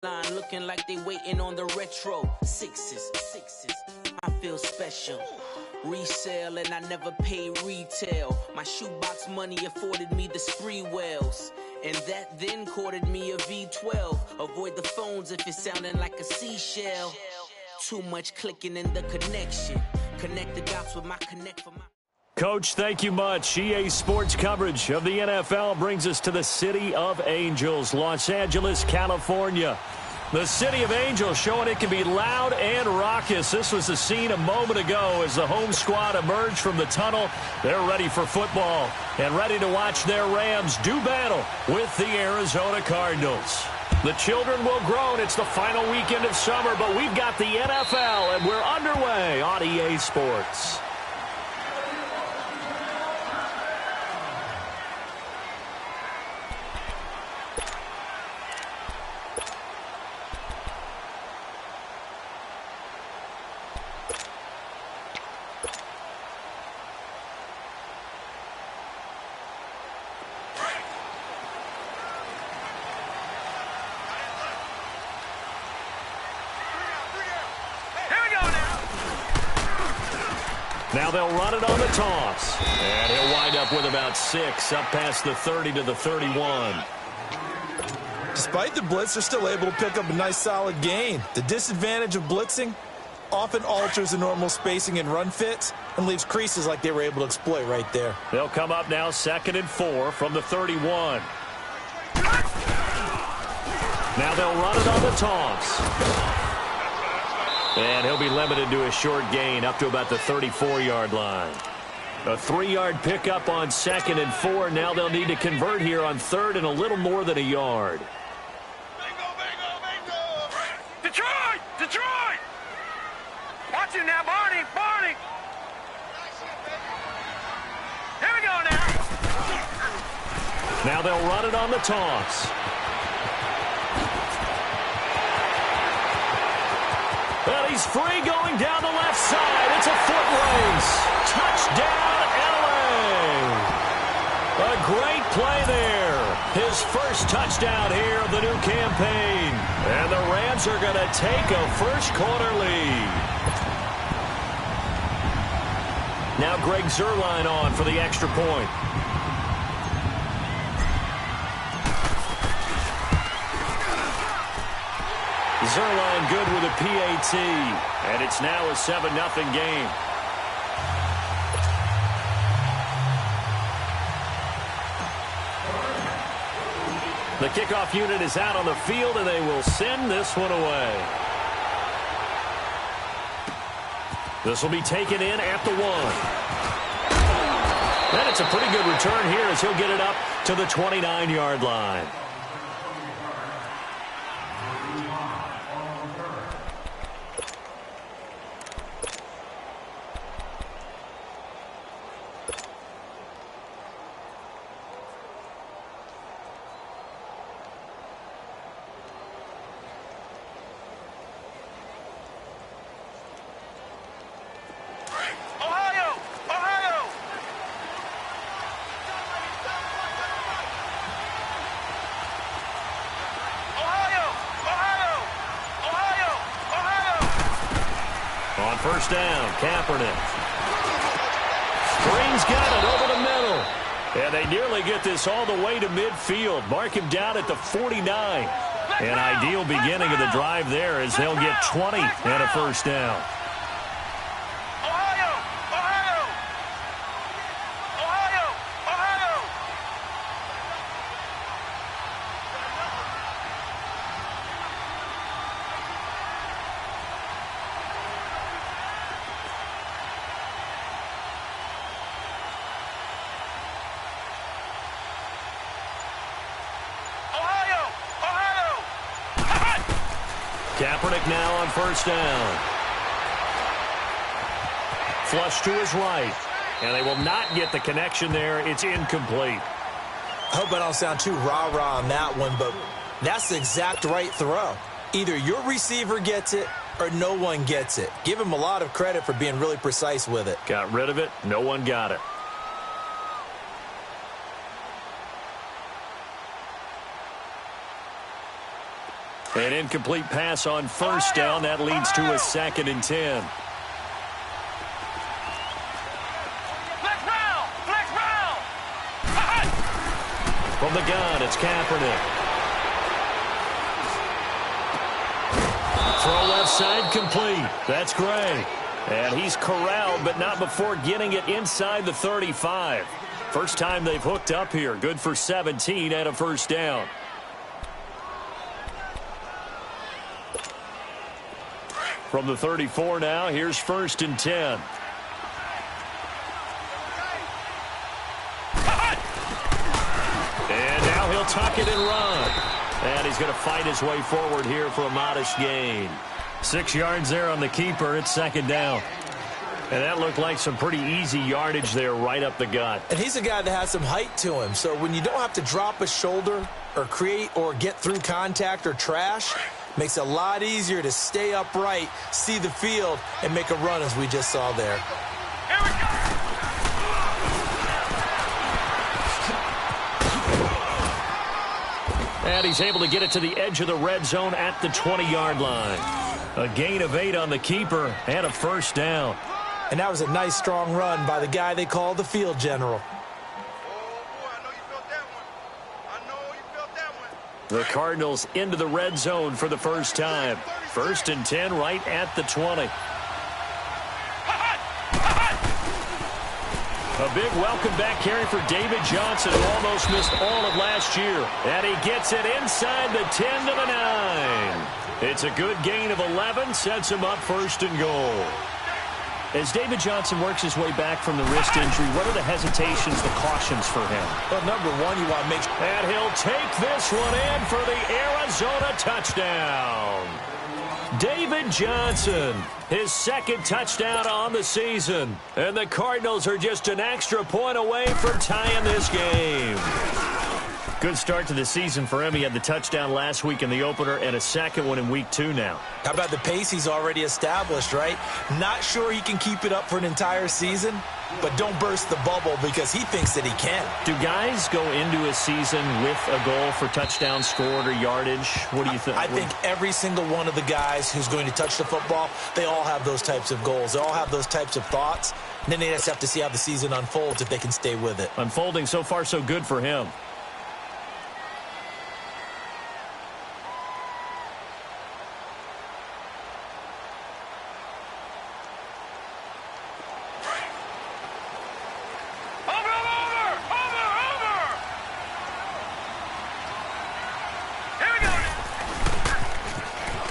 Line looking like they waiting on the retro. Sixes. I feel special. Resale and I never pay retail. My shoebox money afforded me the spree wells. And that then courted me a V12. Avoid the phones if it's sounding like a seashell. Too much clicking in the connection. Connect the dots with my connect for my... Coach, thank you much. EA Sports coverage of the NFL brings us to the City of Angels, Los Angeles, California. The City of Angels showing it can be loud and raucous. This was the scene a moment ago as the home squad emerged from the tunnel. They're ready for football and ready to watch their Rams do battle with the Arizona Cardinals. The children will groan. It's the final weekend of summer, but we've got the NFL, and we're underway on EA Sports. Now they'll run it on the toss. And he'll wind up with about 6, up past the 30 to the 31. Despite the blitz, they're still able to pick up a nice solid gain. The disadvantage of blitzing often alters the normal spacing and run fits and leaves creases like they were able to exploit right there. They'll come up now 2nd and 4 from the 31. Now they'll run it on the toss. And he'll be limited to a short gain up to about the 34-yard line. A 3-yard pickup on 2nd and 4. Now they'll need to convert here on 3rd and a little more than a yard. Detroit! Watch him now, Barney! Here we go now! Now they'll run it on the toss. Well, he's free going down the left side. It's a foot race. Touchdown, LA. A great play there. His first touchdown here of the new campaign. And the Rams are going to take a first-quarter lead. Now Greg Zuerlein on for the extra point. Zuerlein good with a PAT, and it's now a 7-0 game. The kickoff unit is out on the field, and they will send this one away. This will be taken in at the 1. And it's a pretty good return here as he'll get it up to the 29-yard line. First down, Kaepernick. Green's got it over the middle. And they nearly get this all the way to midfield. Mark him down at the 49. An ideal beginning of the drive there as they'll get 20 and a first down. Kaepernick now on first down. Flush to his right. And they will not get the connection there. It's incomplete. I hope I don't sound too rah-rah on that one, but that's the exact right throw. Either your receiver gets it or no one gets it. Give him a lot of credit for being really precise with it. Got rid of it. No one got it. An incomplete pass on first down. That leads to a 2nd and 10. From the gun, it's Kaepernick. Throw left side complete. That's Gray. And he's corralled, but not before getting it inside the 35. First time they've hooked up here. Good for 17 and a first down. From the 34 now, here's 1st and 10. And now he'll tuck it and run. And he's going to fight his way forward here for a modest gain. 6 yards there on the keeper. It's 2nd down. And that looked like some pretty easy yardage there right up the gut. And he's a guy that has some height to him. So when you don't have to drop a shoulder or create or get through contact or trash, makes it a lot easier to stay upright, see the field, and make a run as we just saw there. Here we go. And he's able to get it to the edge of the red zone at the 20-yard line. A gain of 8 on the keeper and a first down. And that was a nice, strong run by the guy they call the field general. The Cardinals into the red zone for the first time. 1st and 10 right at the 20. A big welcome back carry for David Johnson, who almost missed all of last year. And he gets it inside the 10 to the 9. It's a good gain of 11, sets him up 1st and goal. As David Johnson works his way back from the wrist injury, what are the hesitations, the cautions for him? Well, number one, you want to make sure. And he'll take this one in for the Arizona touchdown. David Johnson, his 2nd touchdown on the season. And the Cardinals are just an extra point away from tying this game. Good start to the season for him. He had the touchdown last week in the opener and a second one in week 2 now. How about the pace he's already established, right? Not sure he can keep it up for an entire season, but don't burst the bubble because he thinks that he can. Do guys go into a season with a goal for touchdown scored or yardage? What do you think? I think every single one of the guys who's going to touch the football, they all have those types of goals. They all have those types of thoughts. And then they just have to see how the season unfolds if they can stay with it. Unfolding so far so good for him.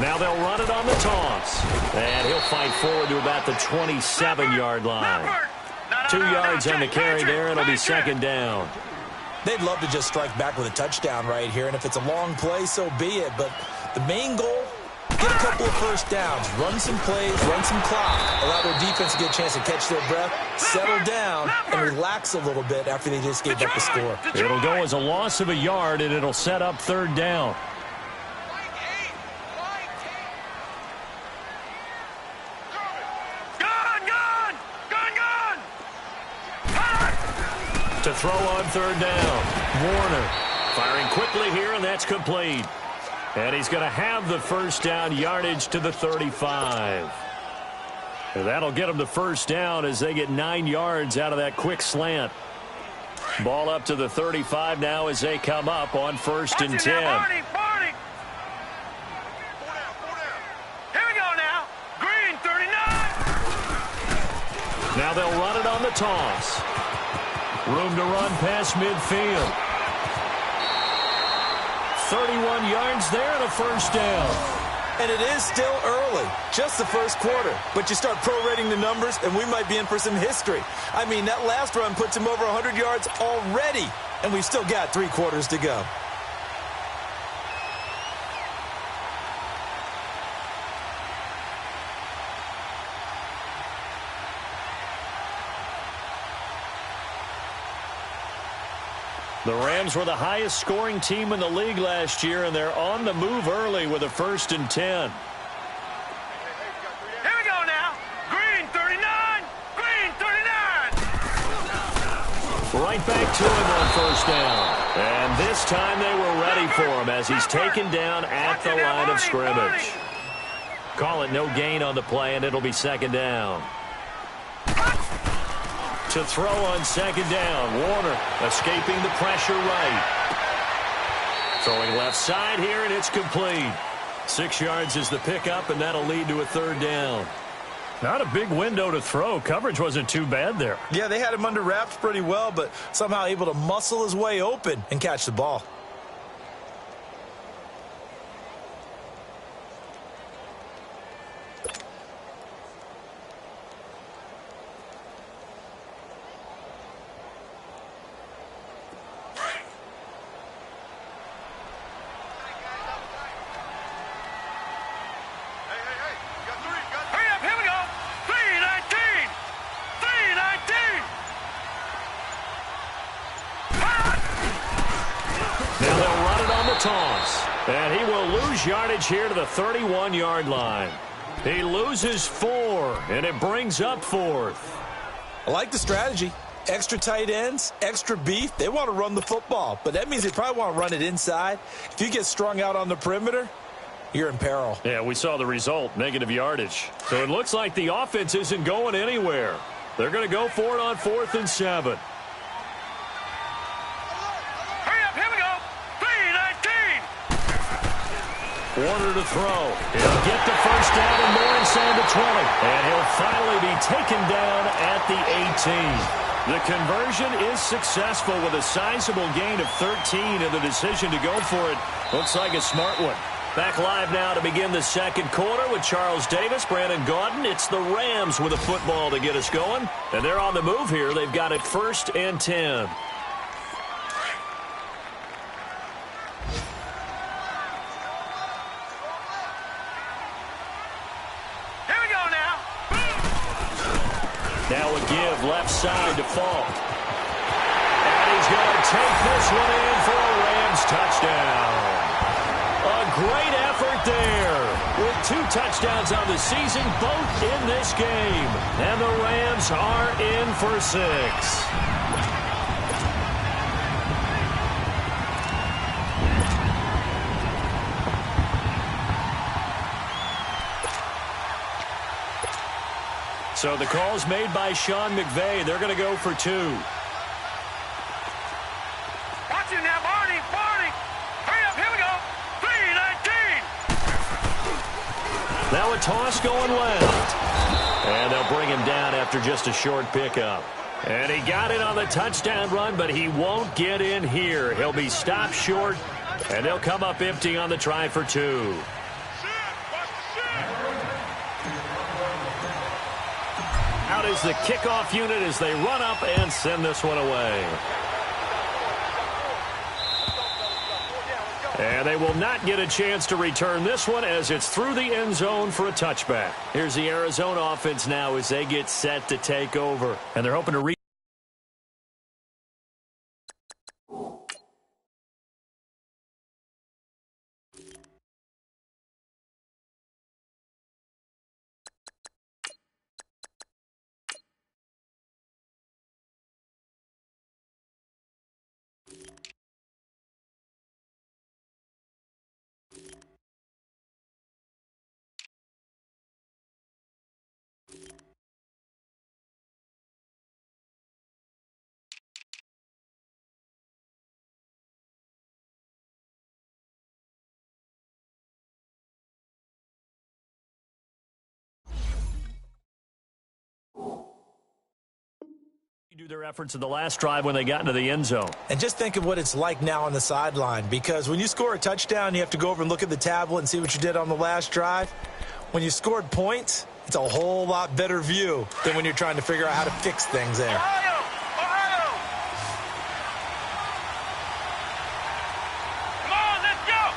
Now they'll run it on the toss. And he'll fight forward to about the 27-yard line. 2 yards on the carry there. It'll be 2nd down. They'd love to just strike back with a touchdown right here. And if it's a long play, so be it. But the main goal, get a couple of first downs. Run some plays, run some clock. Allow their defense to get a chance to catch their breath, settle down, and relax a little bit after they just gave up the score. It'll go as a loss of a yard, and it'll set up 3rd down. To throw on 3rd down. Warner firing quickly here, and that's complete. And he's going to have the first down, yardage to the 35. And that'll get him the first down as they get 9 yards out of that quick slant. Ball up to the 35 now as they come up on 1st and 10. Barney. Here we go now. Green 39. Now they'll run it on the toss. Room to run past midfield. 31 yards there and a first down. And it is still early, just the first quarter. But you start prorating the numbers, and we might be in for some history. I mean, that last run puts him over 100 yards already, and we've still got 3 quarters to go. The Rams were the highest scoring team in the league last year, and they're on the move early with a 1st and 10. Here we go now. Green 39. Green 39. Right back to him on first down. And this time they were ready for him as he's taken down at the line of scrimmage. Call it no gain on the play, and it'll be second down. To throw on second down, Warner escaping the pressure right. Throwing left side here, and it's complete. 6 yards is the pickup, and that'll lead to a third down. Not a big window to throw. Coverage wasn't too bad there. Yeah, they had him under wraps pretty well, but somehow able to muscle his way open and catch the ball. Toss. And he will lose yardage here to the 31-yard line. He loses 4, and it brings up 4th. I like the strategy. Extra tight ends, extra beef. They want to run the football, but that means they probably want to run it inside. If you get strung out on the perimeter, you're in peril. Yeah, we saw the result, negative yardage. So it looks like the offense isn't going anywhere. They're going to go for it on 4th and 7. Warner to throw. He'll get the first down and more inside the 20. And he'll finally be taken down at the 18. The conversion is successful with a sizable gain of 13, and the decision to go for it looks like a smart one. Back live now to begin the second quarter with Charles Davis, Brandon Gaudin. It's the Rams with a football to get us going. And they're on the move here. They've got it 1st and 10. Now a give left side to Falk. And he's going to take this one in for a Rams touchdown. A great effort there. With 2 touchdowns on the season, both in this game. And the Rams are in for 6. So the call's made by Sean McVay. They're going to go for 2. Watch him now, Barney. Hurry up, here we go. 3-19. Now a toss going left. And they'll bring him down after just a short pickup. And he got it on the touchdown run, but he won't get in here. He'll be stopped short, and they'll come up empty on the try for 2. Out is the kickoff unit as they run up and send this one away. And they will not get a chance to return this one as it's through the end zone for a touchback. Here's the Arizona offense now as they get set to take over. And they're hoping to reach. Do their efforts in the last drive when they got into the end zone. And just think of what it's like now on the sideline, because when you score a touchdown, you have to go over and look at the tablet and see what you did on the last drive. When you scored points, it's a whole lot better view than when you're trying to figure out how to fix things there. Ohio! Come on, let's go!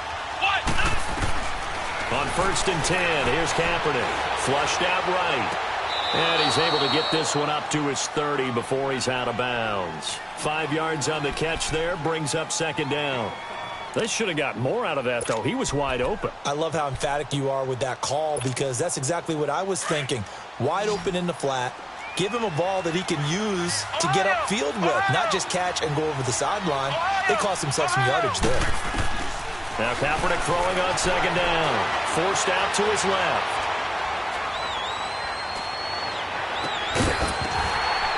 What? On 1st and 10, here's Kaepernick. Flushed out right. And he's able to get this one up to his 30 before he's out of bounds. 5 yards on the catch there, brings up second down. They should have got more out of that, though. He was wide open. I love how emphatic you are with that call, because that's exactly what I was thinking. Wide open in the flat. Give him a ball that he can use to get upfield with, not just catch and go over the sideline. They cost themselves some yardage there. Now Kaepernick throwing on second down. Forced out to his left.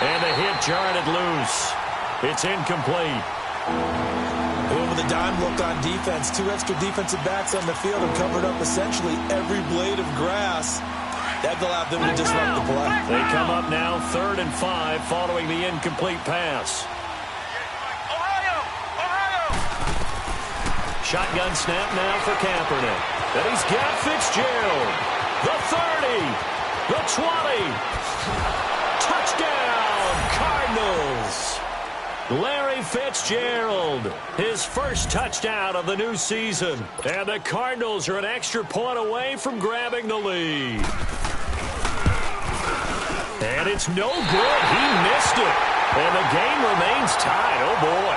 And the hit jarred it loose. It's incomplete. With a dime look on defense, 2 extra defensive backs on the field and covered up essentially every blade of grass. That allowed them to disrupt the play. They come up now 3rd and 5 following the incomplete pass. Shotgun snap now for Kaepernick. And he's got Fitzgerald. The 30. The 20. Touchdown, Cardinals. Larry Fitzgerald, his first touchdown of the new season. And the Cardinals are an extra point away from grabbing the lead. And it's no good. He missed it. And the game remains tied. Oh, boy.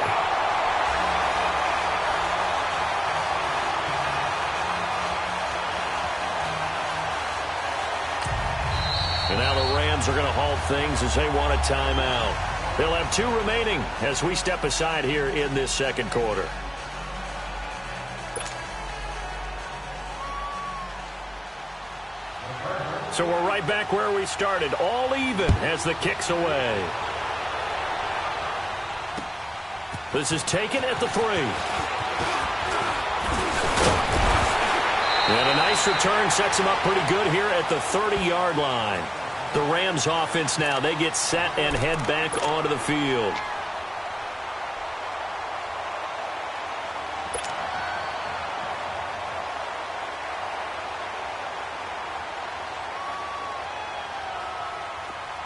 And now the Rams are going to halt things as they want a timeout. They'll have 2 remaining as we step aside here in this second quarter. So we're right back where we started, all even as the kick's away. This is taken at the 3. And a nice return sets him up pretty good here at the 30-yard line. The Rams offense now, they get set and head back onto the field.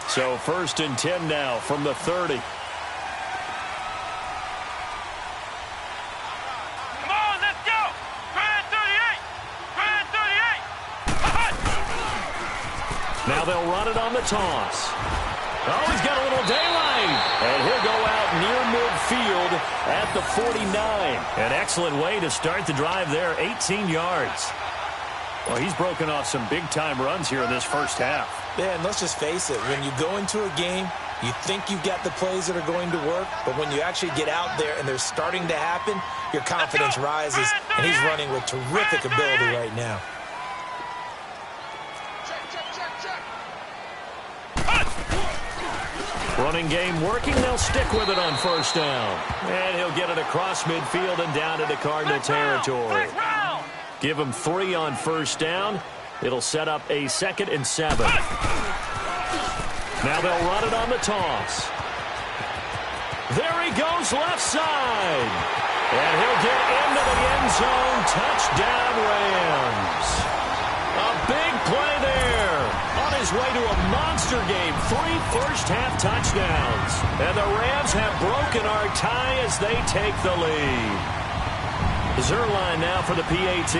So 1st and 10 now from the 30. Come on, let's go! 38! Now they'll run it on the toss. Oh, he's got a little daylight. And he'll go out near midfield at the 49. An excellent way to start the drive there, 18 yards. Well, he's broken off some big-time runs here in this first half. Yeah, and let's just face it. When you go into a game, you think you've got the plays that are going to work, but when you actually get out there and they're starting to happen, your confidence rises, and he's running with terrific ability right now. Running game working. They'll stick with it on 1st down. And he'll get it across midfield and down into Cardinal territory. Give him 3 on 1st down. It'll set up a 2nd and 7. Now they'll run it on the toss. There he goes left side. And he'll get into the end zone. Touchdown, Rams. A big play there. On his way to a monster game. 3 first-half touchdowns. And the Rams have broken our tie as they take the lead. Zerline now for the PAT.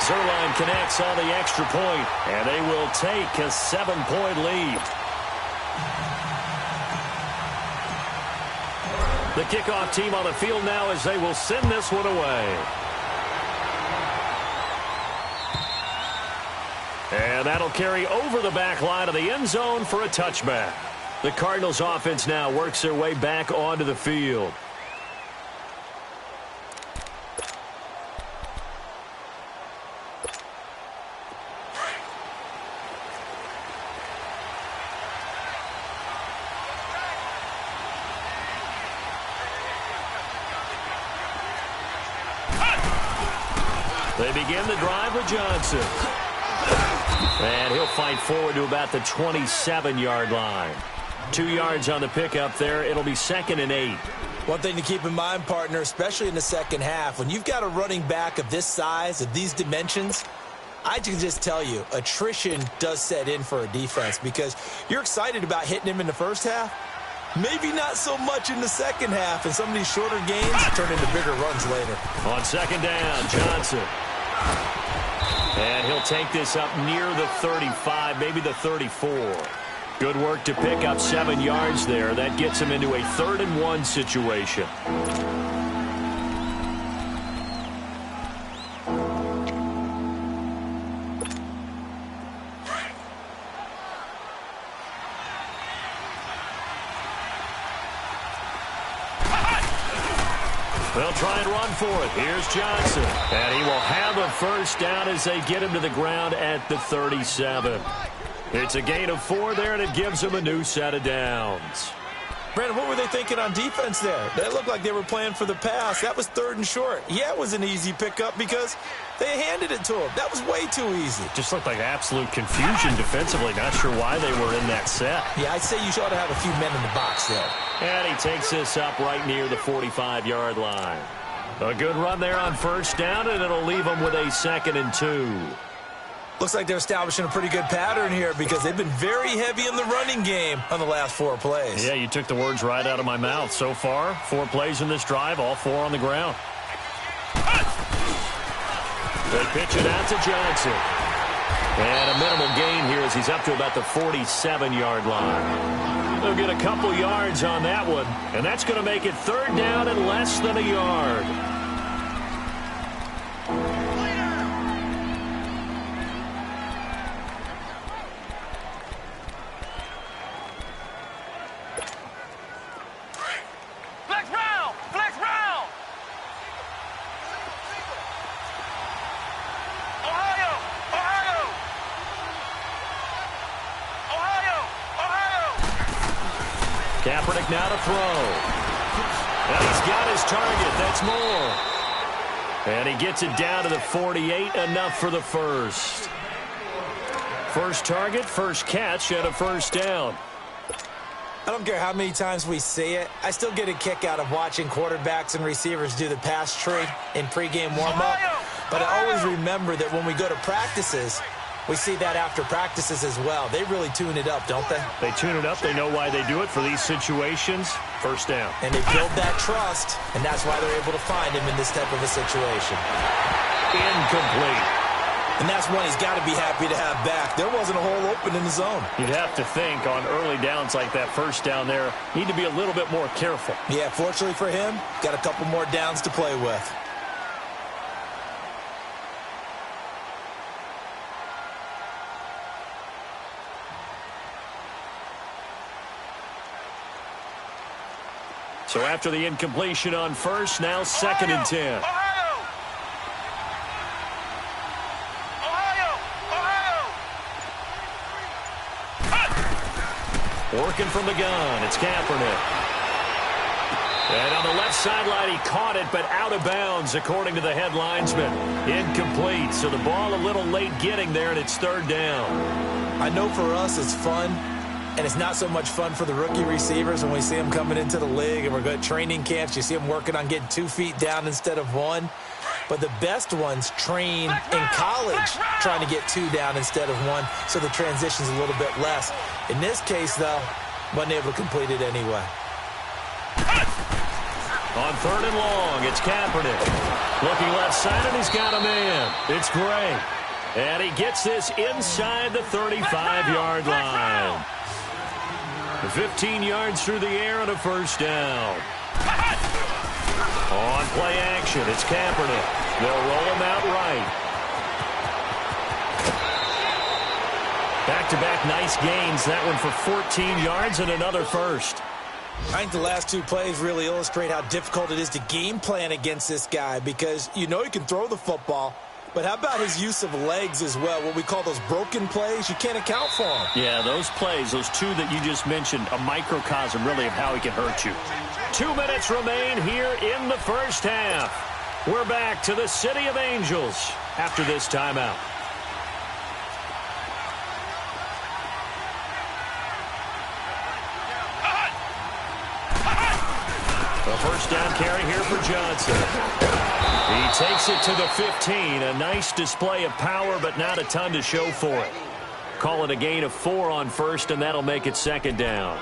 Zerline connects on the extra point, and they will take a 7-point lead. The kickoff team on the field now as they will send this one away. And that'll carry over the back line of the end zone for a touchback. The Cardinals offense now works their way back onto the field. They begin the drive with Johnson. And he'll fight forward to about the 27-yard line. 2 yards on the pickup there. It'll be 2nd and 8. One thing to keep in mind, partner, especially in the second half, when you've got a running back of this size, of these dimensions, I can just tell you, attrition does set in for a defense because you're excited about hitting him in the first half. Maybe not so much in the second half, and some of these shorter games turn into bigger runs later. On 2nd down, Johnson. And he'll take this up near the 35, maybe the 34. Good work to pick up 7 yards there. That gets him into a 3rd and 1 situation. They'll try and run for it. Here's Johnson. And he will have a first down as they get him to the ground at the 37. It's a gain of 4 there, and it gives them a new set of downs. Brandon, what were they thinking on defense there? They looked like they were playing for the pass. That was 3rd and short. Yeah, it was an easy pickup because they handed it to him. That was way too easy. Just looked like absolute confusion defensively. Not sure why they were in that set. Yeah, I'd say you ought to have a few men in the box there. And he takes this up right near the 45-yard line. A good run there on first down, and it'll leave them with a 2nd and 2. Looks like they're establishing a pretty good pattern here because they've been very heavy in the running game on the last 4 plays. Yeah, you took the words right out of my mouth. So far, 4 plays in this drive, all 4 on the ground. They pitch it out to Johnson. And a minimal gain here as he's up to about the 47-yard line. They'll get a couple yards on that one, and that's going to make it 3rd down and less than a yard. Kaepernick now to throw. And he's got his target. That's Moore. And he gets it down to the 48. Enough for the first. First target, first catch, and a first down. I don't care how many times we see it. I still get a kick out of watching quarterbacks and receivers do the pass tree in pregame warm-up. But I always remember that when we go to practices, we see that after practices as well. They really tune it up, don't they? They tune it up. They know why they do it for these situations. First down. And they build that trust, and that's why they're able to find him in this type of a situation. Incomplete. And that's one he's got to be happy to have back. There wasn't a hole open in the zone. You'd have to think on early downs like that first down there, need to be a little bit more careful. Yeah, fortunately for him, got a couple more downs to play with. So after the incompletion on first, now 2nd and 10. Working from the gun, it's Kaepernick. And on the left sideline, he caught it, but out of bounds, according to the head linesman. Incomplete, so the ball a little late getting there, and it's 3rd down. I know for us it's fun, and it's not so much fun for the rookie receivers when we see them coming into the league and we're going to training camps. You see them working on getting 2 feet down instead of 1. But the best ones train in college trying to get 2 down instead of 1, so the transition's a little bit less. In this case, though, wasn't able to complete it anyway. On 3rd and long, it's Kaepernick. Looking left side, and he's got a man. It's Gray. And he gets this inside the 35-yard line. 15 yards through the air and a first down. On play action, it's Kaepernick. They'll roll him out right. Back-to-back nice gains. That one for 14 yards and another first. I think the last 2 plays really illustrate how difficult it is to game plan against this guy because you know he can throw the football. But how about his use of legs as well, what we call those broken plays? You can't account for them. Yeah, those plays, those 2 that you just mentioned, a microcosm really of how he can hurt you. 2 minutes remain here in the first half. We're back to the City of Angels after this timeout. A first down carry here for Johnson. He takes it to the 15. A nice display of power, but not a ton to show for it. Call it a gain of 4 on first, and that'll make it 2nd down.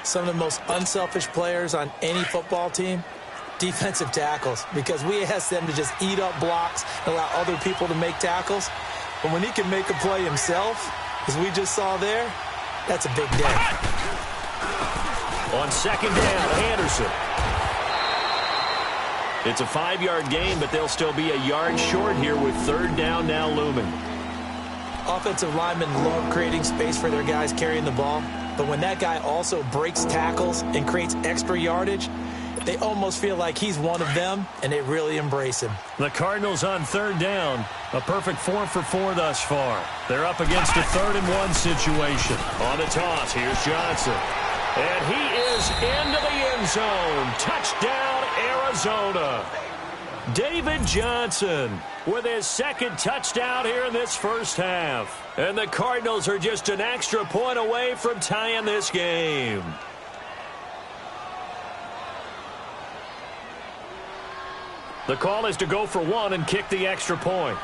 Some of the most unselfish players on any football team, defensive tackles, because we ask them to just eat up blocks and allow other people to make tackles. But when he can make a play himself, as we just saw there, that's a big day. On 2nd down, Anderson. It's a 5-yard gain, but they'll still be a yard short here with 3rd down now looming. Offensive linemen love creating space for their guys carrying the ball, but when that guy also breaks tackles and creates extra yardage, They almost feel like he's one of them, and they really embrace him. The Cardinals on third down. A perfect 4 for 4 thus far. They're up against a 3rd-and-1 situation. On the toss, here's Johnson. And he is into the end zone. Touchdown, Arizona. David Johnson with his 2nd touchdown here in this first half. And the Cardinals are just an extra point away from tying this game. The call is to go for 1 and kick the extra point.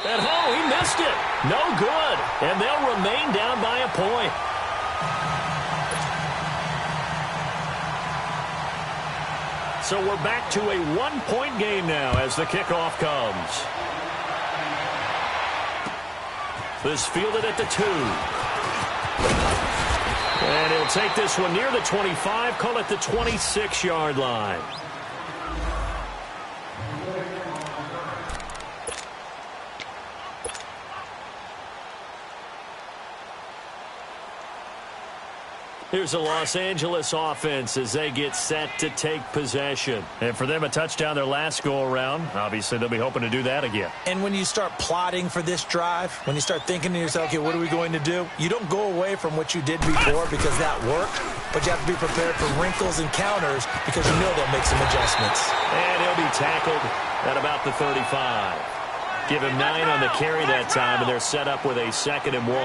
And he missed it. No good. And they'll remain down by a point. So we're back to a 1-point game now as the kickoff comes. This fielded at the 2. And he'll take this one near the 25, call it the 26-yard line. Here's the Los Angeles offense as they get set to take possession. And for them, a touchdown their last go-around. Obviously, they'll be hoping to do that again. And when you start plotting for this drive, when you start thinking to yourself, okay, what are we going to do? You don't go away from what you did before because that worked, but you have to be prepared for wrinkles and counters because you know they'll make some adjustments. And he'll be tackled at about the 35. Give him 9 on the carry that time, and they're set up with a 2nd and 1.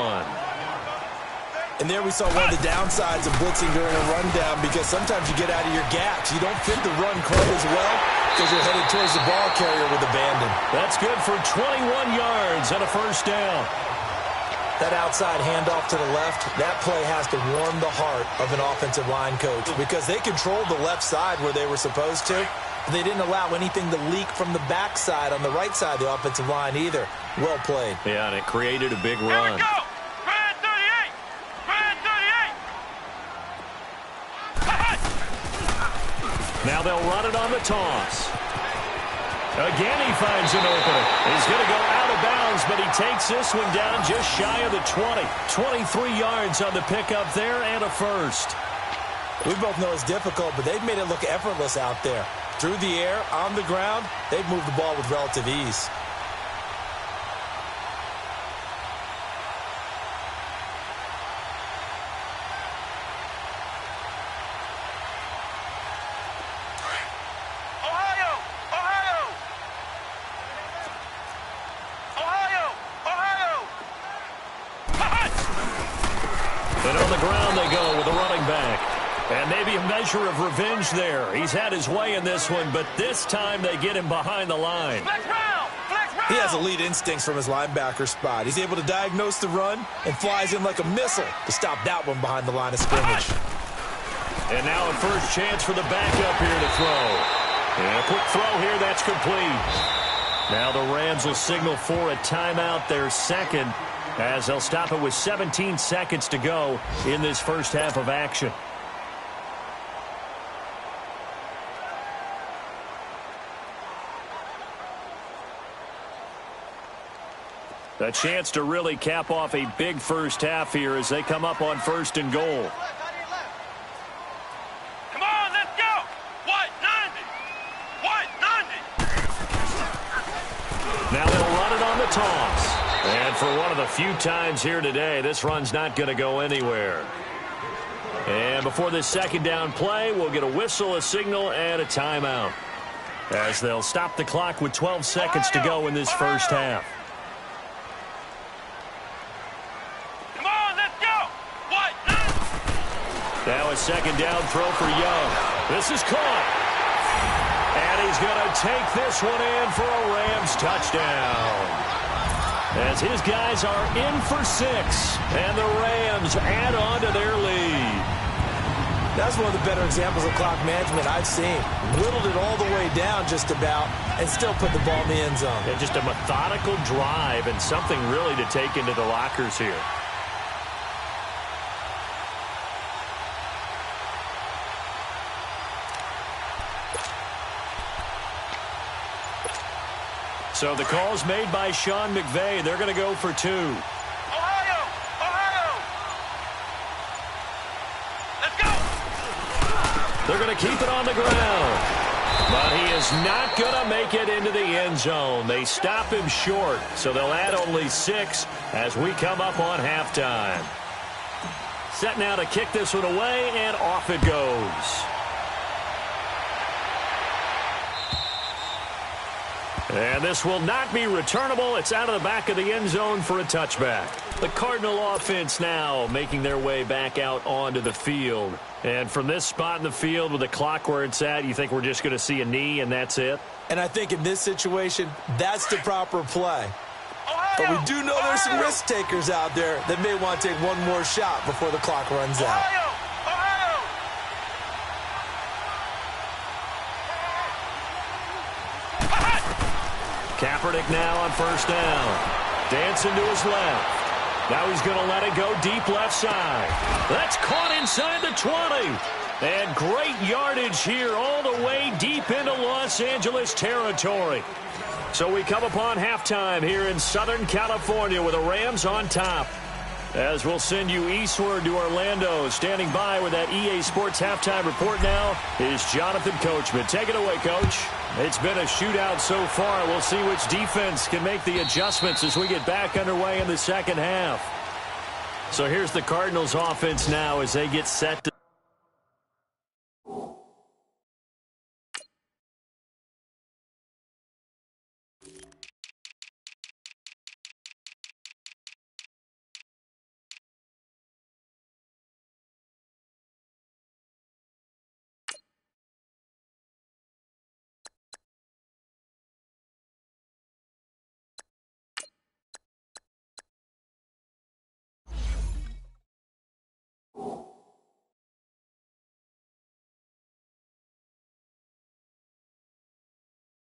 And there we saw one of the downsides of blitzing during a rundown because sometimes you get out of your gaps. You don't fit the run quite as well because you're headed towards the ball carrier with abandon. That's good for 21 yards and a first down. That outside handoff to the left, that play has to warm the heart of an offensive line coach because they controlled the left side where they were supposed to. They didn't allow anything to leak from the backside on the right side of the offensive line either. Well played. Yeah, and it created a big run. Here we go. Now they'll run it on the toss. Again, he finds an opening. He's going to go out of bounds, but he takes this one down just shy of the 20. 23 yards on the pickup there and a first. We both know it's difficult, but they've made it look effortless out there. Through the air, on the ground, they've moved the ball with relative ease. And maybe a measure of revenge there. He's had his way in this one, but this time they get him behind the line. He has elite instincts from his linebacker spot. He's able to diagnose the run and flies in like a missile to stop that one behind the line of scrimmage. And now a first chance for the backup here to throw. And a quick throw here, that's complete. Now the Rams will signal for a timeout, their 2nd, as they'll stop it with 17 seconds to go in this first half of action. A chance to really cap off a big first half here as they come up on 1st and goal. Come on, let's go. What? 90. What? 90. Now they'll run it on the toss. And for one of the few times here today, this run's not going to go anywhere. And before this 2nd down play, we'll get a whistle, a signal, and a timeout, as they'll stop the clock with 12 seconds to go in this first half. Now a 2nd down throw for Young. This is caught. And he's going to take this one in for a Rams touchdown. As his guys are in for 6. And the Rams add on to their lead. That's one of the better examples of clock management I've seen. Whittled it all the way down just about and still put the ball in the end zone. And just a methodical drive and something really to take into the lockers here. So the call's made by Sean McVay. They're going to go for 2. Ohio! Ohio! Let's go. They're going to keep it on the ground. But he is not going to make it into the end zone. They stop him short, so they'll add only 6 as we come up on halftime. Set now to kick this one away, and off it goes. And this will not be returnable. It's out of the back of the end zone for a touchback. The Cardinal offense now making their way back out onto the field. And from this spot in the field with the clock where it's at, you think we're just going to see a knee and that's it? And I think in this situation, that's the proper play. But we do know there's some risk takers out there that may want to take one more shot before the clock runs out. Kaepernick now on first down. Dancing to his left. Now he's going to let it go deep left side. That's caught inside the 20. And great yardage here all the way deep into Los Angeles territory. So we come upon halftime here in Southern California with the Rams on top. As we'll send you eastward to Orlando. Standing by with that EA Sports halftime report now is Jonathan Coachman. Take it away, Coach. It's been a shootout so far. We'll see which defense can make the adjustments as we get back underway in the second half. So here's the Cardinals offense now as they get set to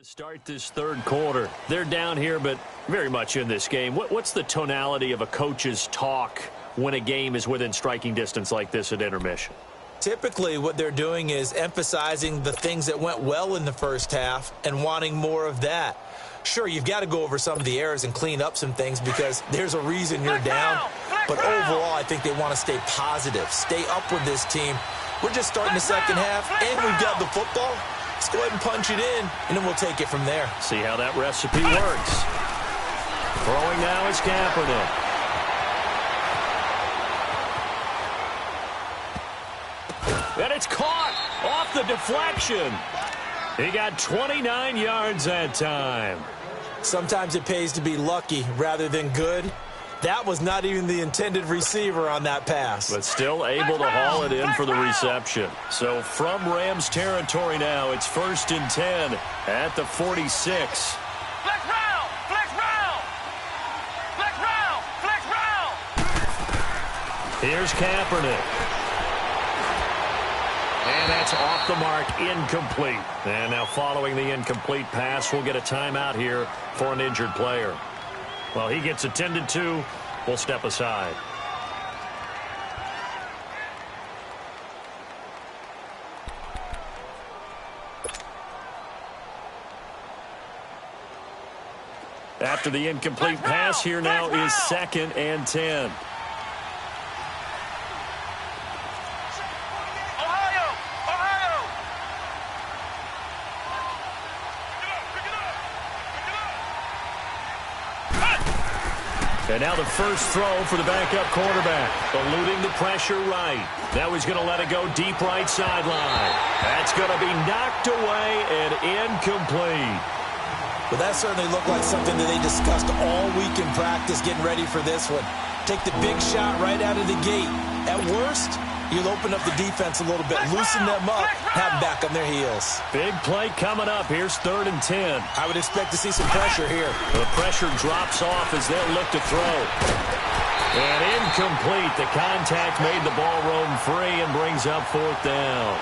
start this third quarter. They're down here, but very much in this game. What's the tonality of a coach's talk when a game is within striking distance like this at intermission? Typically, what they're doing is emphasizing the things that went well in the first half and wanting more of that. Sure, you've got to go over some of the errors and clean up some things because there's a reason you're down. But overall, I think they want to stay positive, stay up with this team. We're just starting the second half, and we've got the football. Let's go ahead and punch it in, and then we'll take it from there. See how that recipe works. Throwing now is Kaepernick. And it's caught off the deflection. He got 29 yards that time. Sometimes it pays to be lucky rather than good. That was not even the intended receiver on that pass. But still able to haul it in for the reception. So from Rams territory now, it's 1st and 10 at the 46. Flex round! Flex round! Flex round! Flex round! Here's Kaepernick. And that's off the mark, incomplete. And now following the incomplete pass, we'll get a timeout here for an injured player. Well, he gets attended to. We'll step aside. After the incomplete pass, here now is 2nd and 10. And now the first throw for the backup quarterback. Eluding the pressure right. Now he's going to let it go deep right sideline. That's going to be knocked away and incomplete. Well, that certainly looked like something that they discussed all week in practice getting ready for this one. Take the big shot right out of the gate. At worst, you'll open up the defense a little bit, loosen them up, have them back on their heels. Big play coming up. Here's 3rd and 10. I would expect to see some pressure here. The pressure drops off as they'll look to throw. And incomplete. The contact made the ball roam free and brings up 4th down.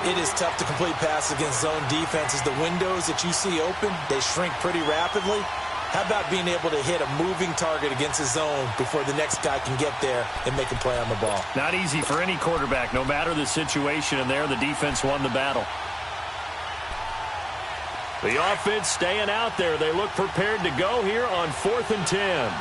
It is tough to complete passes against zone defenses. The windows that you see open, they shrink pretty rapidly. How about being able to hit a moving target against a zone before the next guy can get there and make a play on the ball? Not easy for any quarterback, no matter the situation, and there the defense won the battle. The offense staying out there. They look prepared to go here on 4th and 10.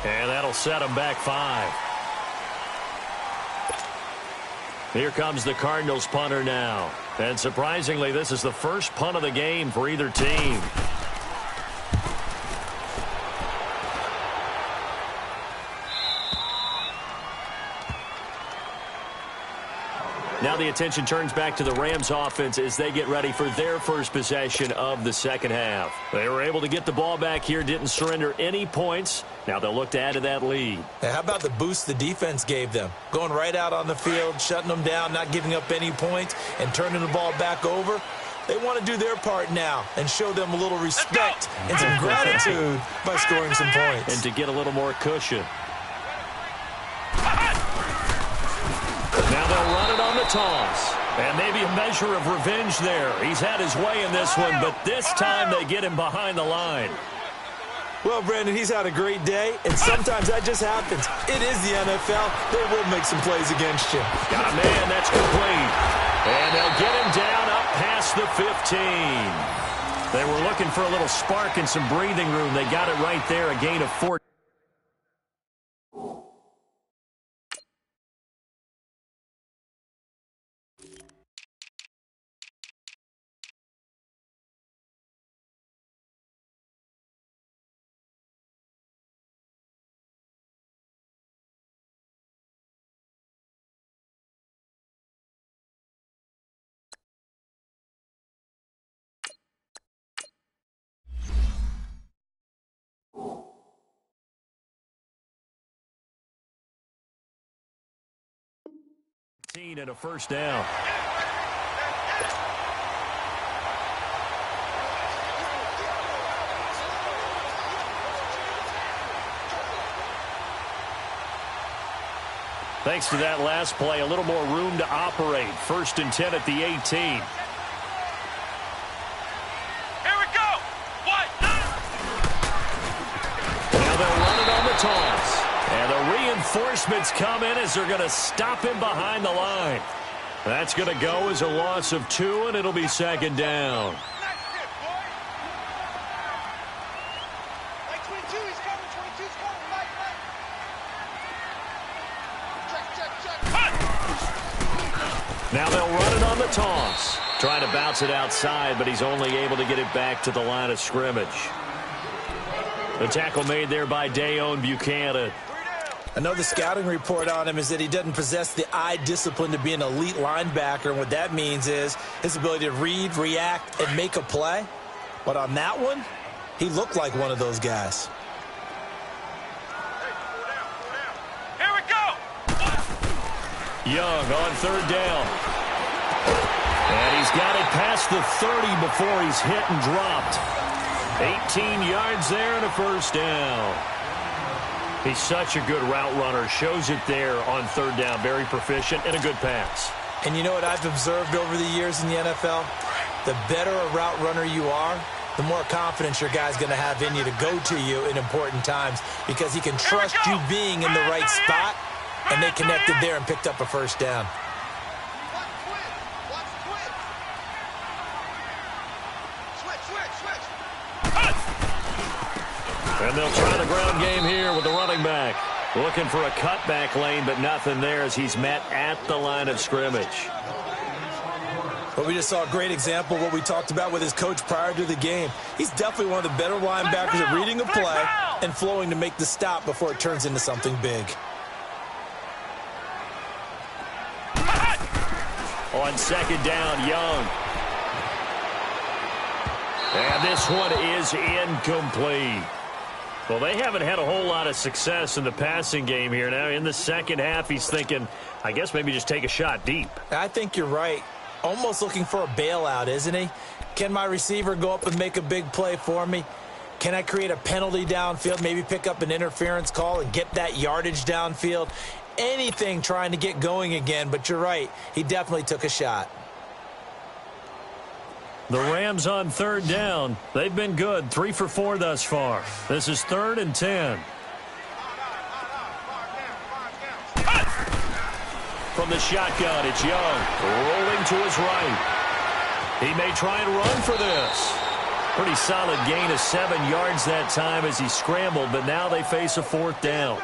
And that'll set them back 5. Here comes the Cardinals punter now. And surprisingly, this is the first punt of the game for either team. Now the attention turns back to the Rams offense as they get ready for their first possession of the second half. They were able to get the ball back here, didn't surrender any points. Now they'll look to add to that lead. Now, how about the boost the defense gave them? Going right out on the field, shutting them down, not giving up any points, and turning the ball back over. They want to do their part now and show them a little respect and some gratitude by scoring some points. And to get a little more cushion. Now they'll run it on the toss. And maybe a measure of revenge there. He's had his way in this one, but this time they get him behind the line. Well, Brandon, he's had a great day, and sometimes that just happens. It is the NFL. They will make some plays against you. Got a man, that's complete. And they'll get him down up past the 15. They were looking for a little spark and some breathing room. They got it right there, a gain of 4. And a first down. Thanks to that last play, a little more room to operate. 1st and 10 at the 18. Here we go. What? Now they'll run it on the toss. And the reinforcements come in as they're going to stop him behind the line. That's going to go as a loss of 2, and it'll be 2nd down. Now they'll run it on the toss. Trying to bounce it outside, but he's only able to get it back to the line of scrimmage. The tackle made there by Dayon Buchanan. I know the scouting report on him is that he doesn't possess the eye discipline to be an elite linebacker, and what that means is his ability to read, react, and make a play. But on that one, he looked like one of those guys. Here we go. Young on 3rd down. And he's got it past the 30 before he's hit and dropped. 18 yards there and a first down. He's such a good route runner. Shows it there on 3rd down. Very proficient and a good pass. And you know what I've observed over the years in the NFL? The better a route runner you are, the more confidence your guy's going to have in you to go to you in important times because he can trust you being in the right spot, and they connected there and picked up a first down. And they'll try the ground game here with the running back. Looking for a cutback lane, but nothing there as he's met at the line of scrimmage. But we just saw a great example of what we talked about with his coach prior to the game. He's definitely one of the better linebackers at reading a play and flowing to make the stop before it turns into something big. On 2nd down, Young. And this one is incomplete. Well, they haven't had a whole lot of success in the passing game here. Now, in the second half, he's thinking, I guess maybe just take a shot deep. I think you're right. Almost looking for a bailout, isn't he? Can my receiver go up and make a big play for me? Can I create a penalty downfield, maybe pick up an interference call and get that yardage downfield? Anything trying to get going again, but you're right. He definitely took a shot. The Rams on 3rd down. They've been good. 3 for 4 thus far. This is 3rd and 10. From the shotgun, it's Young. Rolling to his right. He may try and run for this. Pretty solid gain of 7 yards that time as he scrambled, but now they face a 4th down.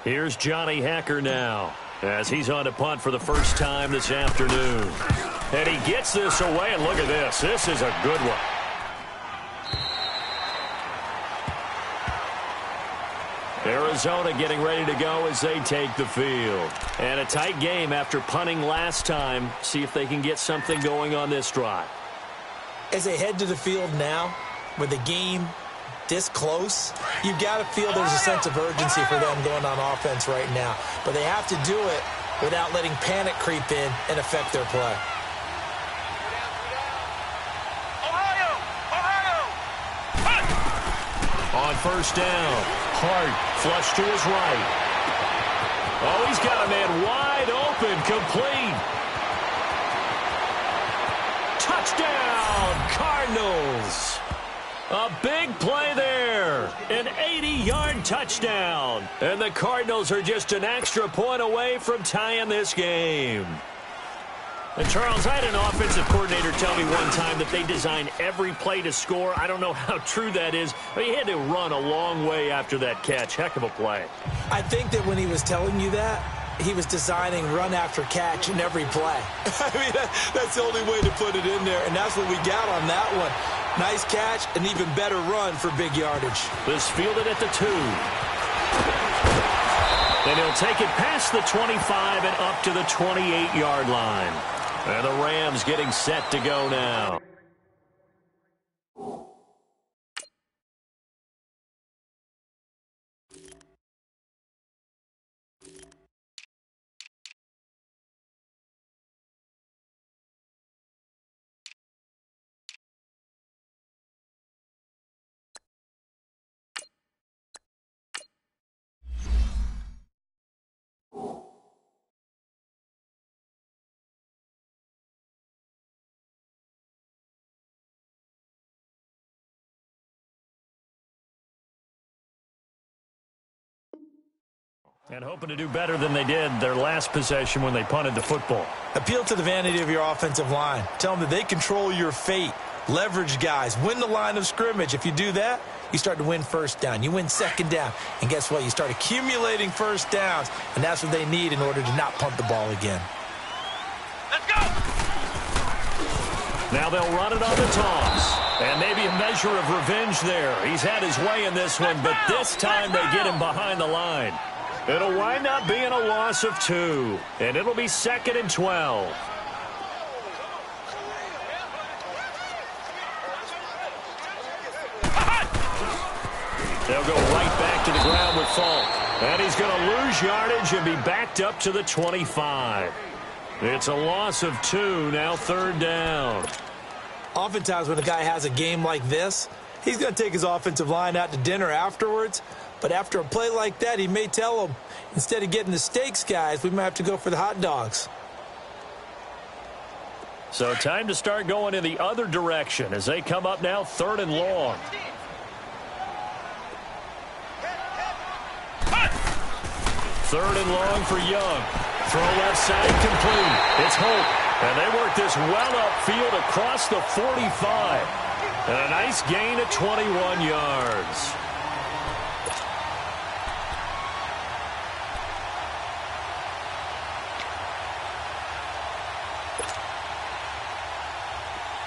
Here's Johnny Hacker now as he's on to punt for the first time this afternoon. And he gets this away, and look at this. This is a good one. Arizona getting ready to go as they take the field. And a tight game after punting last time. See if they can get something going on this drive. As they head to the field now, with the game this close, you've got to feel there's a sense of urgency for them going on offense right now. But they have to do it without letting panic creep in and affect their play. On first down, Hart flush to his right. Oh, he's got a man wide open, complete. Touchdown, Cardinals. A big play there, an 80-yard touchdown. And the Cardinals are just an extra point away from tying this game. And Charles, I had an offensive coordinator tell me one time that they design every play to score. I don't know how true that is, but he had to run a long way after that catch. Heck of a play. I think that when he was telling you that, he was designing run after catch in every play. I mean, that's the only way to put it in there, and that's what we got on that one. Nice catch, an even better run for big yardage. This fielded at the 2. And he'll take it past the 25 and up to the 28-yard line. And the Rams getting set to go now. And hoping to do better than they did their last possession when they punted the football. Appeal to the vanity of your offensive line. Tell them that they control your fate. Leverage guys. Win the line of scrimmage. If you do that, you start to win first down. You win second down. And guess what? You start accumulating first downs. And that's what they need in order to not punt the ball again. Let's go! Now they'll run it on the toss. And maybe a measure of revenge there. He's had his way in this one, but this time they get him behind the line. It'll wind up being a loss of 2. And it'll be 2nd and 12. They'll go right back to the ground with Falk. And he's going to lose yardage and be backed up to the 25. It's a loss of 2, now 3rd down. Oftentimes when a guy has a game like this, he's going to take his offensive line out to dinner afterwards. But after a play like that, he may tell them, instead of getting the steaks, guys, we might have to go for the hot dogs. So time to start going in the other direction as they come up now 3rd and long. Third and long for Young. Throw left side complete. It's Hope. And they work this well upfield across the 45. And a nice gain of 21 yards.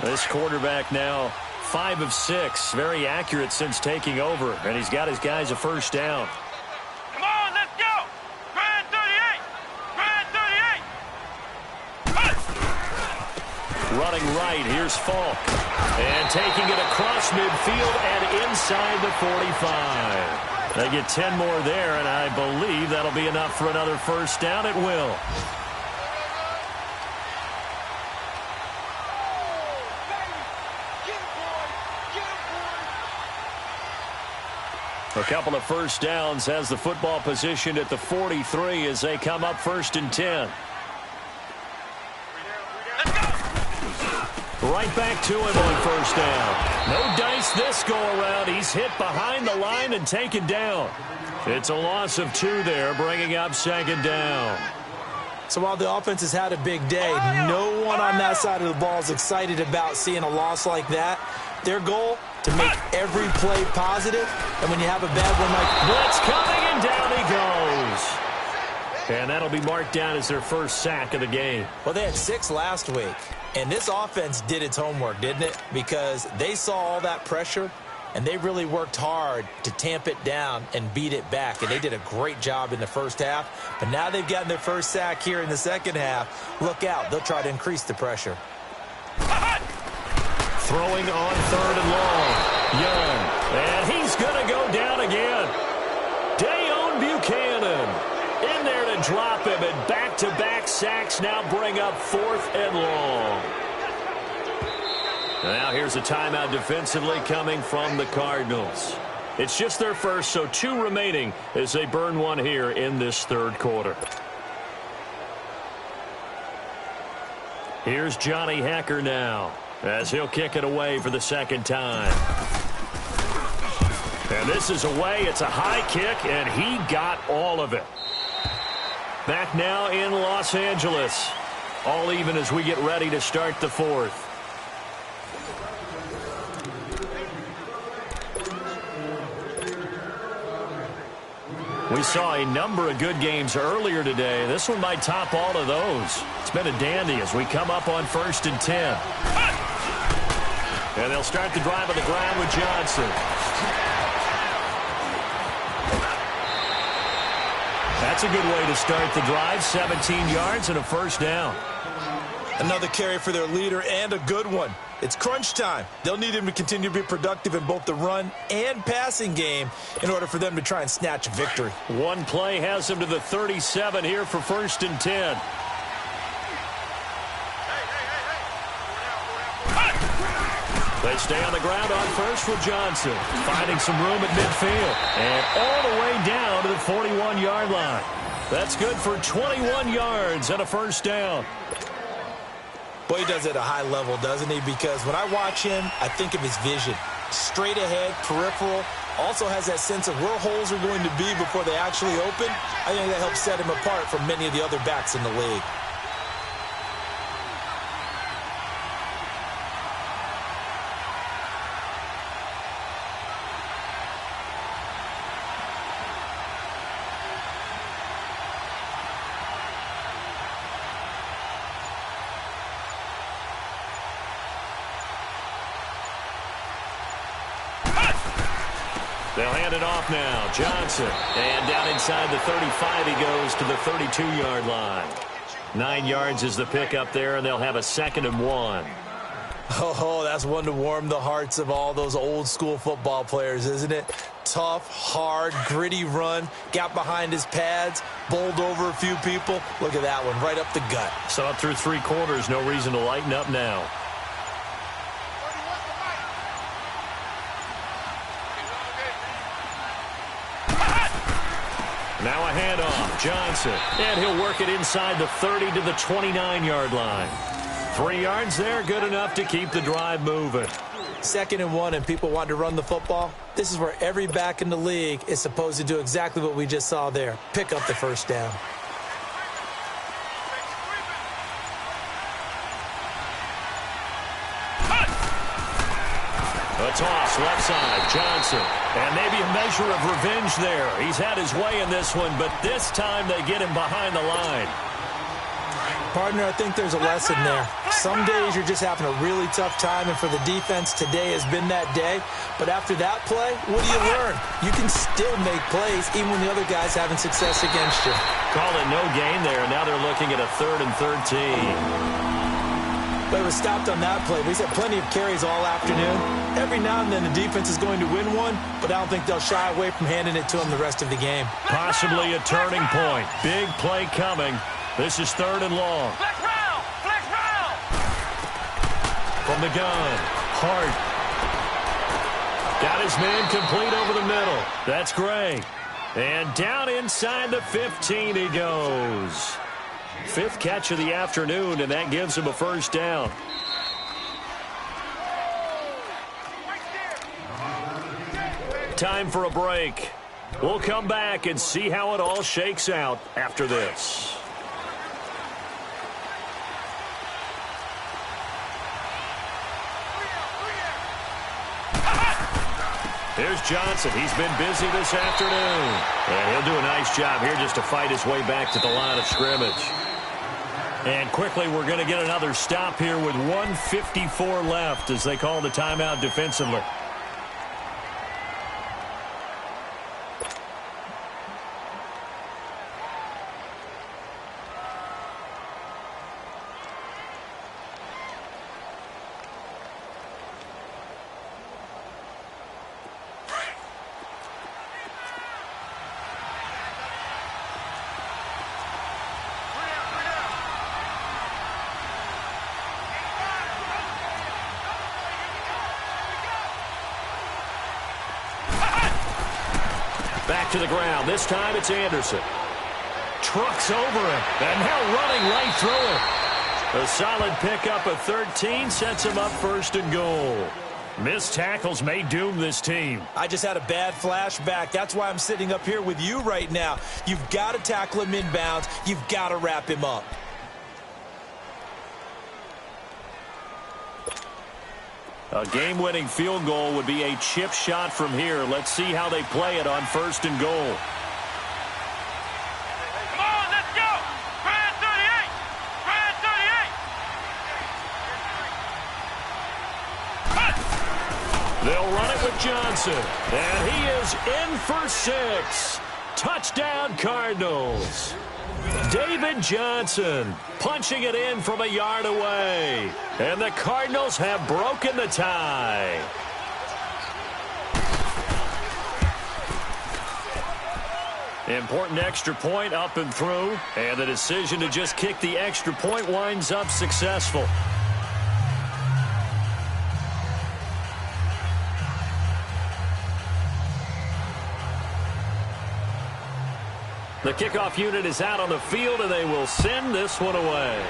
This quarterback now 5 of 6. Very accurate since taking over. And he's got his guys a first down. Come on, let's go! Grand 38! Grand 38! Running right, here's Falk. And taking it across midfield and inside the 45. They get 10 more there, and I believe that'll be enough for another first down. It will. A couple of first downs has the football positioned at the 43 as they come up 1st and 10. Right back to him on first down. No dice this go-around. He's hit behind the line and taken down. It's a loss of 2 there, bringing up second down. So while the offense has had a big day, no one on that side of the ball is excited about seeing a loss like that. Their goal, to make every play positive, and when you have a bad one like... Blitz coming, and down he goes. And that'll be marked down as their first sack of the game. Well, they had 6 last week, and this offense did its homework, didn't it? Because they saw all that pressure, and they really worked hard to tamp it down and beat it back. And they did a great job in the first half. But now they've gotten their first sack here in the second half. Look out. They'll try to increase the pressure. Throwing on 3rd and long. Young. And he's going to go down again. Dayon Buchanan in there to drop him. And back-to-back sacks now bring up 4th and long. Now here's a timeout defensively coming from the Cardinals. It's just their first, so 2 remaining as they burn one here in this 3rd quarter. Here's Johnny Hecker now as he'll kick it away for the 2nd time. And this is away. It's a high kick, and he got all of it. Back now in Los Angeles. All even as we get ready to start the 4th. We saw a number of good games earlier today. This one might top all of those. It's been a dandy as we come up on 1st and 10. And they'll start the drive on the ground with Johnson. That's a good way to start the drive. 17 yards and a first down. Another carry for their leader and a good one. It's crunch time. They'll need him to continue to be productive in both the run and passing game in order for them to try and snatch a victory. One play has them to the 37 here for 1st and 10. They stay on the ground on first with Johnson. Finding some room at midfield. And all the way down to the 41-yard line. That's good for 21 yards and a first down. Boy, he does it at a high level, doesn't he? Because when I watch him, I think of his vision. Straight ahead, peripheral. Also has that sense of where holes are going to be before they actually open. I think that helps set him apart from many of the other backs in the league. They'll hand it off now. Johnson. And down inside the 35, he goes to the 32-yard line. 9 yards is the pickup there, and they'll have a 2nd and 1. Oh, that's one to warm the hearts of all those old-school football players, isn't it? Tough, hard, gritty run. Got behind his pads, bowled over a few people. Look at that one, right up the gut. So up through 3 quarters, no reason to lighten up now. Now a handoff. Johnson. And he'll work it inside the 30 to the 29-yard line. 3 yards there, good enough to keep the drive moving. 2nd and 1 and people want to run the football. This is where every back in the league is supposed to do exactly what we just saw there. Pick up the first down. A toss, left side, Johnson. And maybe a measure of revenge there. He's had his way in this one, but this time they get him behind the line. Partner, I think there's a lesson there. Some days you're just having a really tough time, and for the defense, today has been that day. But after that play, what do you learn? You can still make plays even when the other guy's having success against you. Call it no gain there. Now they're looking at a 3rd and 13. But it was stopped on that play. We've had plenty of carries all afternoon. Every now and then the defense is going to win one, but I don't think they'll shy away from handing it to them the rest of the game. Possibly a turning point. Big play coming. This is 3rd and long. Flex round! Flex round! From the gun. Hart. Got his man complete over the middle. That's great. And down inside the 15 he goes. 5th catch of the afternoon, and that gives him a first down. Time for a break. We'll come back and see how it all shakes out after this. Here's Johnson. He's been busy this afternoon. And he'll do a nice job here just to fight his way back to the line of scrimmage. And quickly, we're going to get another stop here with 1:54 left as they call the timeout defensively. Back to the ground. This time it's Anderson. Trucks over him. And now running right through it. A solid pickup of 13 sets him up first and goal. Missed tackles may doom this team. I just had a bad flashback. That's why I'm sitting up here with you right now. You've got to tackle him inbounds. You've got to wrap him up. A game-winning field goal would be a chip shot from here. Let's see how they play it on first and goal. Come on, let's go! Grand 38! Grand 38! They'll run it with Johnson. And he is in for 6. Touchdown, Cardinals. David Johnson punching it in from a yard away. And the Cardinals have broken the tie. Important extra point up and through. And the decision to just kick the extra point winds up successful. The kickoff unit is out on the field, and they will send this one away.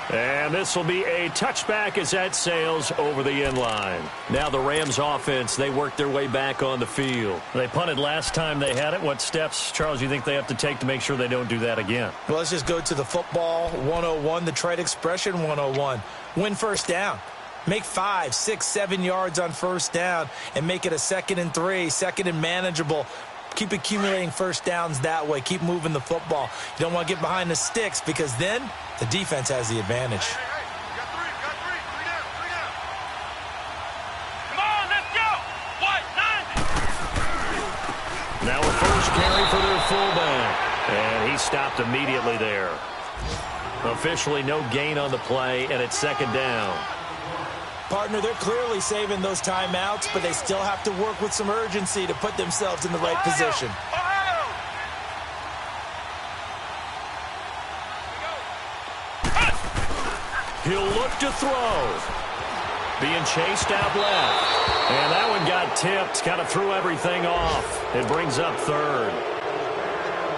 And this will be a touchback as that sails over the end line. Now the Rams offense, they work their way back on the field. They punted last time they had it. What steps, Charles, you think they have to take to make sure they don't do that again? Well, let's just go to the football 101, the trade expression 101. Win first down. Make 5, 6, 7 yards on first down and make it a 2nd and 3, 2nd and manageable. Keep accumulating first downs that way. Keep moving the football. You don't want to get behind the sticks because then the defense has the advantage. Got three down. Come on, let's go! White, 90! Now a first carry for their fullback. And he stopped immediately there. Officially no gain on the play, and it's 2nd down. Partner, they're clearly saving those timeouts, but they still have to work with some urgency to put themselves in the right position. He'll look to throw. Being chased out left. And that one got tipped. Kind of threw everything off. It brings up 3rd.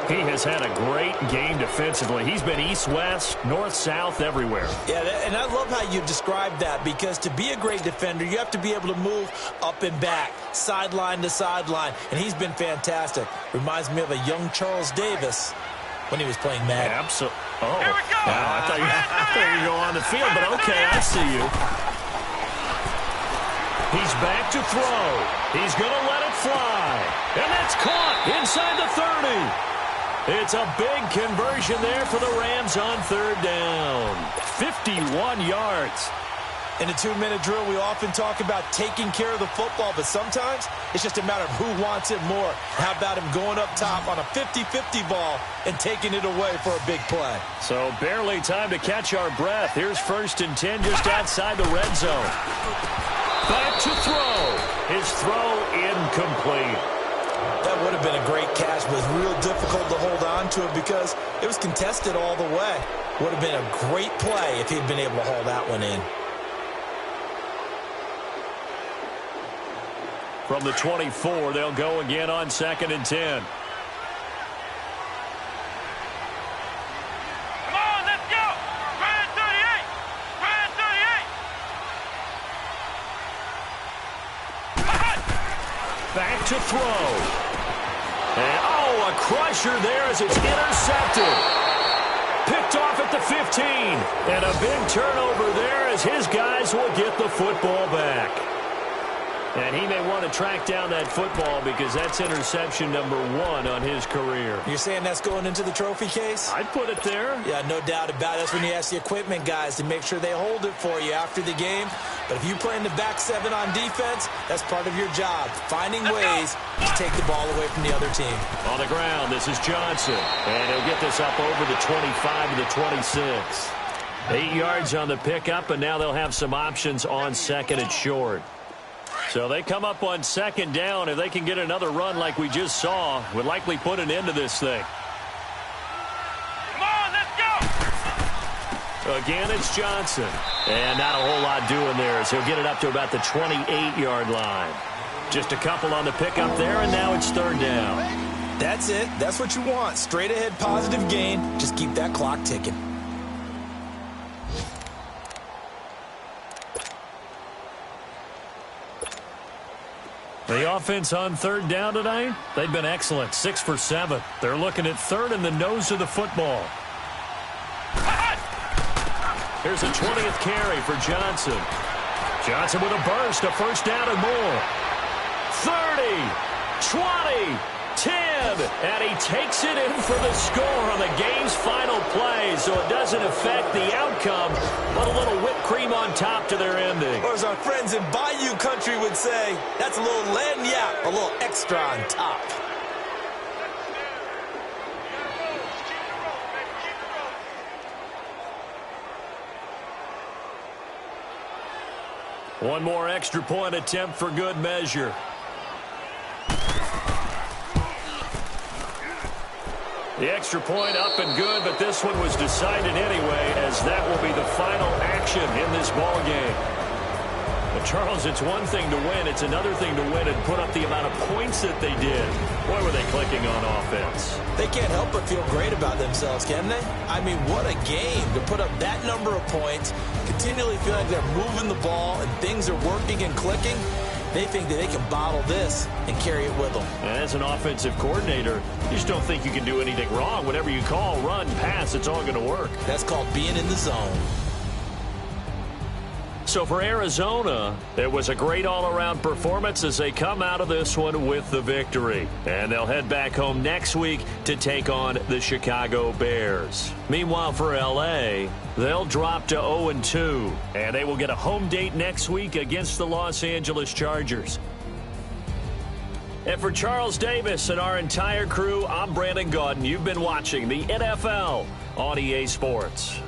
He has had a great game defensively. He's been east-west, north-south, everywhere. Yeah, and I love how you described that because to be a great defender, you have to be able to move up and back, sideline to sideline, and he's been fantastic. Reminds me of a young Charles Davis when he was playing Madden. Absolutely. Oh, Here we go. wow, I thought you go on the field, but okay, I see you. He's back to throw. He's going to let it fly. And that's caught inside the 30. It's a big conversion there for the Rams on 3rd down. 51 yards. In a 2-minute drill, we often talk about taking care of the football, but sometimes it's just a matter of who wants it more. How about him going up top on a 50-50 ball and taking it away for a big play? So barely time to catch our breath. Here's 1st and 10 just outside the red zone. Back to throw. His throw incomplete. That would have been a great catch, but it was real difficult to hold on to it because it was contested all the way. Would have been a great play if he'd been able to haul that one in. From the 24, they'll go again on 2nd and 10. Come on, let's go! Grand 38! Grand 38! to throw. And, oh, a crusher there as it's intercepted. Picked off at the 15. And a big turnover there as his guys will get the football back. And he may want to track down that football because that's interception number 1 on his career. You're saying that's going into the trophy case? I'd put it there. Yeah, no doubt about it. That's when you ask the equipment guys to make sure they hold it for you after the game. But if you play in the back 7 on defense, that's part of your job, finding ways to take the ball away from the other team. On the ground, this is Johnson. And he'll get this up over the 25 to the 26. 8 yards on the pickup, and now they'll have some options on second and short. So they come up on second down. If they can get another run like we just saw, would likely put an end to this thing. Come on, let's go! Again, it's Johnson. And not a whole lot doing there as he'll get it up to about the 28-yard line. Just a couple on the pickup there, and now it's third down. That's it. That's what you want. Straight ahead, positive gain. Just keep that clock ticking. The offense on third down tonight, they've been excellent, 6 for 7. They're looking at third in the nose of the football. Here's a 20th carry for Johnson. Johnson with a burst, a first down and more. 30, 20, 10, and he takes it in for the score on the game's final play, so it doesn't affect the outcome, but a little whipped cream on top to their ending. Or as our friends in Bayou Country would say, that's a little lagniappe, a little extra on top. One more extra point attempt for good measure. The extra point up and good, but this one was decided anyway, as that will be the final action in this ball game. But Charles, it's one thing to win. It's another thing to win and put up the amount of points that they did. Boy, were they clicking on offense. They can't help but feel great about themselves, can they? I mean, what a game to put up that number of points, continually feel like they're moving the ball and things are working and clicking. They think that they can bottle this and carry it with them. And as an offensive coordinator, you just don't think you can do anything wrong. Whatever you call, run, pass, it's all going to work. That's called being in the zone. So for Arizona, it was a great all-around performance as they come out of this one with the victory. And they'll head back home next week to take on the Chicago Bears. Meanwhile, for L.A., they'll drop to 0-2, and they will get a home date next week against the Los Angeles Chargers. And for Charles Davis and our entire crew, I'm Brandon Gaudin. You've been watching the NFL on EA Sports.